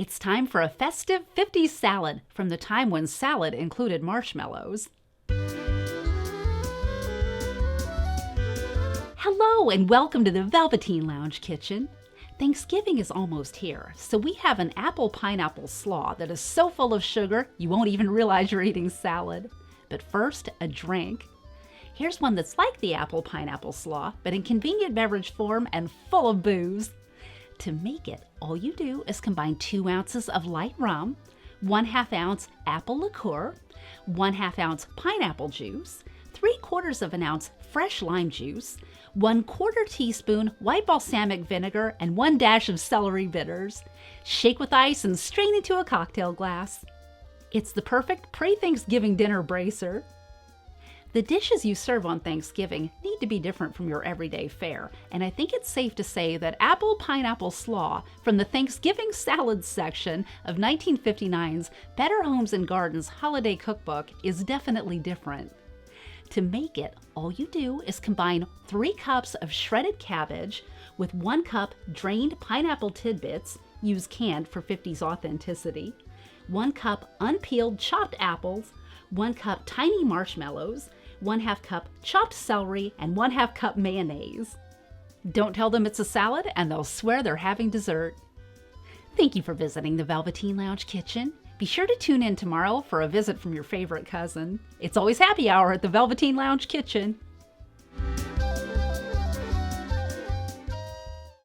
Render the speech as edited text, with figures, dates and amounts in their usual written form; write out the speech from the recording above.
It's time for a festive 50s salad from the time when salad included marshmallows. Hello and welcome to the Velveteen Lounge Kitchen. Thanksgiving is almost here, so we have an apple pineapple slaw that is so full of sugar you won't even realize you're eating salad. But first, a drink. Here's one that's like the apple pineapple slaw, but in convenient beverage form and full of booze. To make it, all you do is combine 2 ounces of light rum, 1/2 ounce apple liqueur, 1/2 ounce pineapple juice, 3/4 of an ounce fresh lime juice, 1/4 teaspoon white balsamic vinegar, and 1 dash of celery bitters. Shake with ice and strain into a cocktail glass. It's the perfect pre-Thanksgiving dinner bracer. The dishes you serve on Thanksgiving need to be different from your everyday fare, and I think it's safe to say that apple pineapple slaw from the Thanksgiving salads section of 1959's Better Homes and Gardens Holiday Cookbook is definitely different. To make it, all you do is combine 3 cups of shredded cabbage with 1 cup drained pineapple tidbits, use canned for 50s authenticity, 1 cup unpeeled chopped apples, 1 cup tiny marshmallows, 1/2 cup chopped celery, and 1/2 cup mayonnaise. Don't tell them it's a salad and they'll swear they're having dessert. Thank you for visiting the Velveteen Lounge Kitchen. Be sure to tune in tomorrow for a visit from your favorite cousin. It's always happy hour at the Velveteen Lounge Kitchen.